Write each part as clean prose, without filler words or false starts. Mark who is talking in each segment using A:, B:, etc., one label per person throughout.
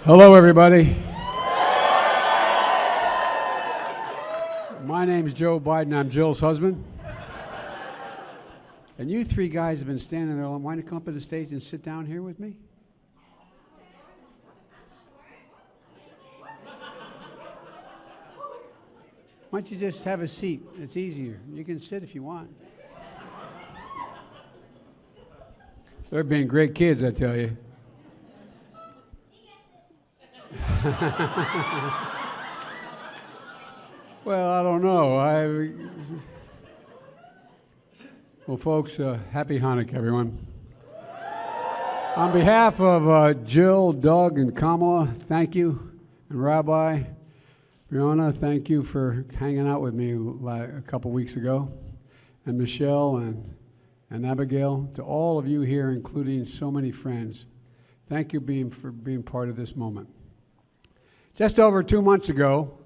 A: Hello, everybody. My name's Joe Biden. I'm Jill's husband. And you three guys have been standing there. Why don't you come up to the stage and sit down here with me? Why don't you just have a seat? It's easier. You can sit if you want. They're being great kids, I tell you. Well, I don't know. Well, folks, happy Hanukkah, everyone. On behalf of Jill, Doug, and Kamala, thank you. And Rabbi, Brianna, thank you for hanging out with me a couple weeks ago. And Michelle and Abigail, to all of you here, including so many friends, thank you for being part of this moment. Just over 2 months ago,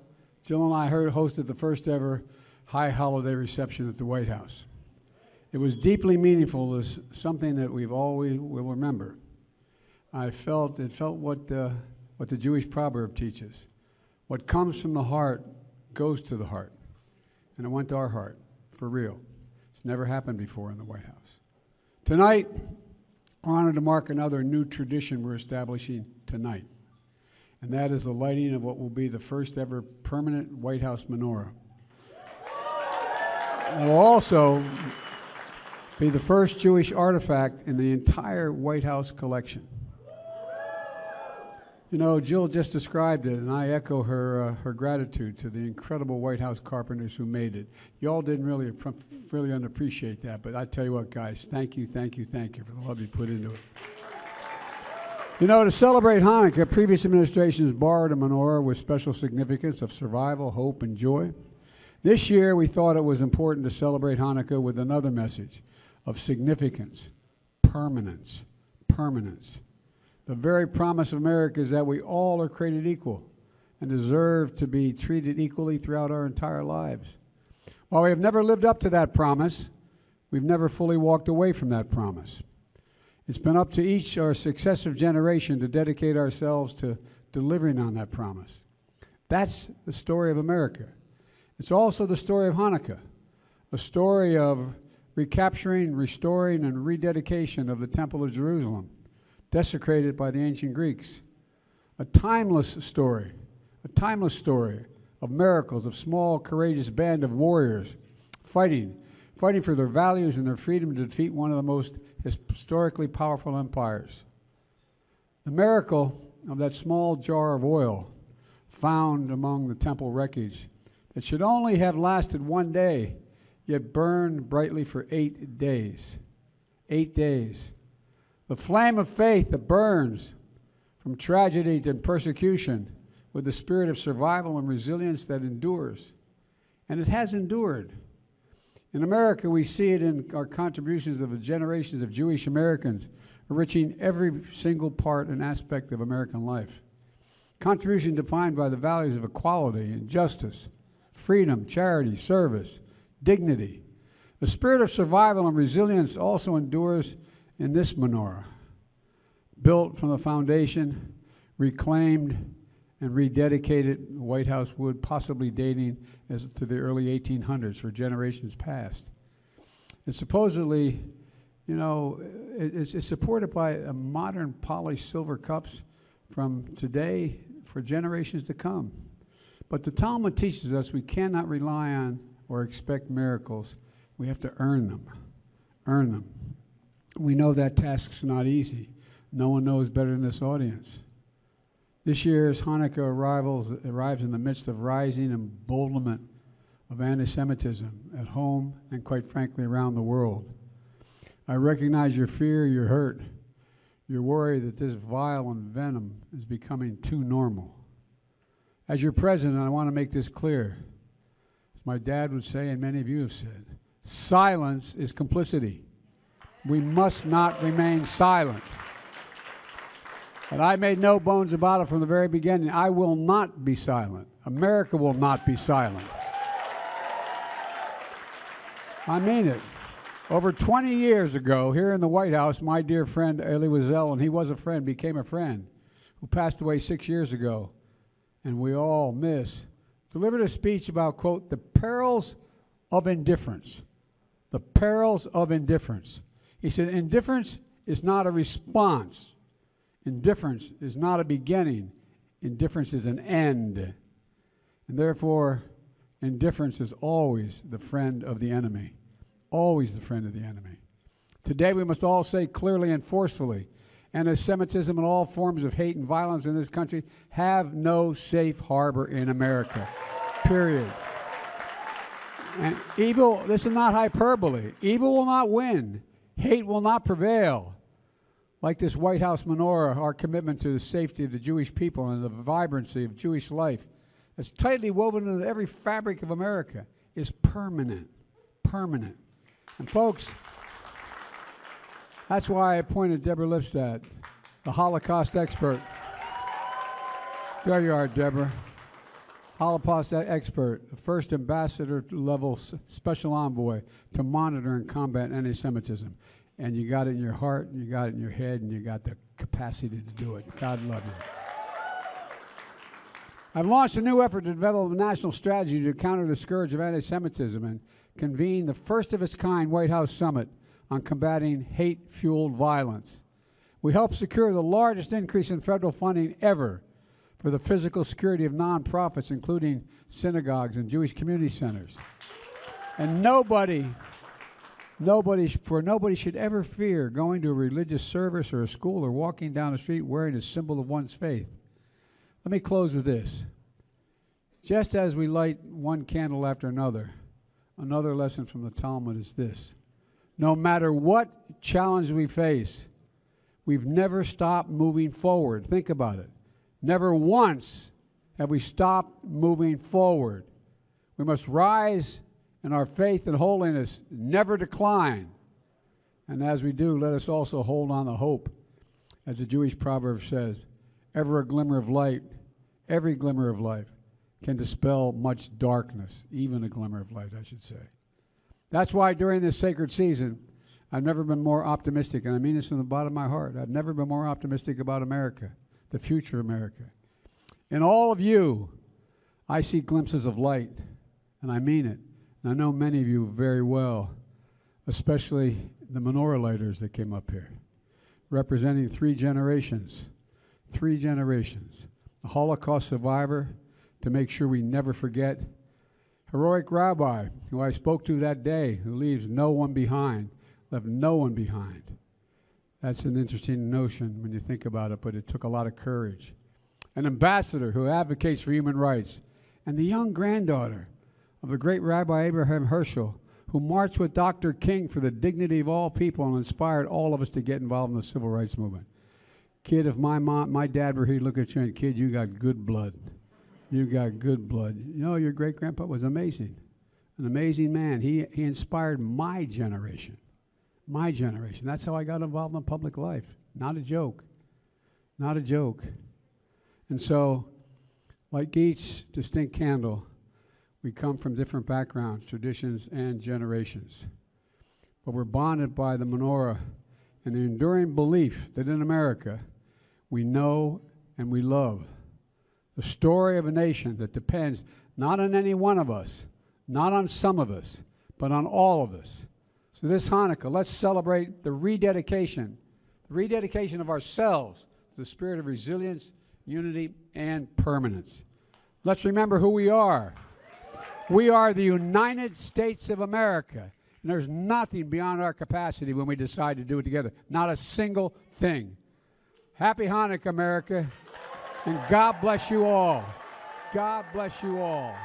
A: Jill and I hosted the first ever high holiday reception at the White House. It was deeply meaningful, as something that we've always will remember. It felt what the Jewish proverb teaches. What comes from the heart goes to the heart. And it went to our heart, for real. It's never happened before in the White House. Tonight, we're honored to mark another new tradition we're establishing tonight. And that is the lighting of what will be the first ever permanent White House menorah. It will also be the first Jewish artifact in the entire White House collection. You know, Jill just described it, and I echo her gratitude to the incredible White House carpenters who made it. You all didn't really appreciate that, but I tell you what, guys, thank you for the love you put into it. You know, to celebrate Hanukkah, previous administrations borrowed a menorah with special significance of survival, hope, and joy. This year, we thought it was important to celebrate Hanukkah with another message of significance, permanence. The very promise of America is that we all are created equal and deserve to be treated equally throughout our entire lives. While we have never lived up to that promise, we've never fully walked away from that promise. It's been up to each our successive generation to dedicate ourselves to delivering on that promise. That's the story of America. It's also the story of Hanukkah, a story of recapturing, restoring, and rededication of the Temple of Jerusalem, desecrated by the ancient Greeks. A timeless story of miracles, of small, courageous band of warriors fighting for their values and their freedom to defeat one of the most historically powerful empires. The miracle of that small jar of oil found among the temple wreckage that should only have lasted 1 day, yet burned brightly for 8 days. 8 days. The flame of faith that burns from tragedy to persecution with the spirit of survival and resilience that endures. And it has endured. In America, we see it in our contributions of the generations of Jewish Americans, enriching every single part and aspect of American life. Contribution defined by the values of equality and justice, freedom, charity, service, dignity. The spirit of survival and resilience also endures in this menorah, built from the foundation, reclaimed, and rededicated White House wood, possibly dating as to the early 1800s for generations past. It's supposedly, you know, it's supported by modern polished silver cups from today for generations to come. But the Talmud teaches us we cannot rely on or expect miracles. We have to earn them. We know that task's not easy. No one knows better than this audience. This year's Hanukkah arrives in the midst of rising emboldenment of anti-Semitism at home and, quite frankly, around the world. I recognize your fear, your hurt, your worry that this violent venom is becoming too normal. As your president, I want to make this clear. As my dad would say, and many of you have said, silence is complicity. We must not remain silent. And I made no bones about it from the very beginning. I will not be silent. America will not be silent. I mean it. Over 20 years ago, here in the White House, my dear friend Elie Wiesel, and he was a friend, became a friend, who passed away 6 years ago, and we all miss, delivered a speech about, quote, the perils of indifference. The perils of indifference. He said, indifference is not a response. Indifference is not a beginning. Indifference is an end. And therefore, indifference is always the friend of the enemy. Always the friend of the enemy. Today we must all say clearly and forcefully, anti-Semitism and all forms of hate and violence in this country have no safe harbor in America. Period. And evil, this is not hyperbole. Evil will not win. Hate will not prevail. Like this White House menorah, our commitment to the safety of the Jewish people and the vibrancy of Jewish life, that's tightly woven into every fabric of America, is permanent. Permanent. And folks, that's why I appointed Deborah Lipstadt, the Holocaust expert. There you are, Deborah. Holocaust expert, the first ambassador-level special envoy to monitor and combat anti-Semitism. And you got it in your heart, and you got it in your head, and you got the capacity to do it. God love you. I've launched a new effort to develop a national strategy to counter the scourge of anti-Semitism and convene the first of its kind White House summit on combating hate-fueled violence. We helped secure the largest increase in federal funding ever for the physical security of nonprofits, including synagogues and Jewish community centers. And nobody should ever fear going to a religious service or a school or walking down the street wearing a symbol of one's faith. Let me close with this. Just as we light one candle after another lesson from the Talmud is this. No matter what challenge we face, we've never stopped moving forward. Think about it. Never once have we stopped moving forward. We must rise in our faith and holiness, never decline. And as we do, let us also hold on to hope. As the Jewish proverb says, ever a glimmer of light, every glimmer of life can dispel much darkness, even a glimmer of light, I should say. That's why during this sacred season, I've never been more optimistic, and I mean this from the bottom of my heart. I've never been more optimistic about America, the future of America. In all of you, I see glimpses of light, and I mean it. And I know many of you very well, especially the menorah lighters that came up here, representing three generations. A Holocaust survivor to make sure we never forget. Heroic rabbi who I spoke to that day, who leaves no one behind, left no one behind. That's an interesting notion when you think about it, but it took a lot of courage. An ambassador who advocates for human rights, and the young granddaughter of the great Rabbi Abraham Herschel, who marched with Dr. King for the dignity of all people and inspired all of us to get involved in the civil rights movement. Kid, if my dad were here, look at you and kid, you got good blood. You got good blood. You know, your great-grandpa was amazing, an amazing man. He inspired my generation. My generation. That's how I got involved in public life. Not a joke. Not a joke. And so, like each distinct candle, we come from different backgrounds, traditions, and generations. But we're bonded by the menorah and the enduring belief that in America, we know and we love the story of a nation that depends not on any one of us, not on some of us, but on all of us. So this Hanukkah, let's celebrate the rededication of ourselves to the spirit of resilience, unity, and permanence. Let's remember who we are. We are the United States of America, and there's nothing beyond our capacity when we decide to do it together. Not a single thing. Happy Hanukkah, America, and God bless you all. God bless you all.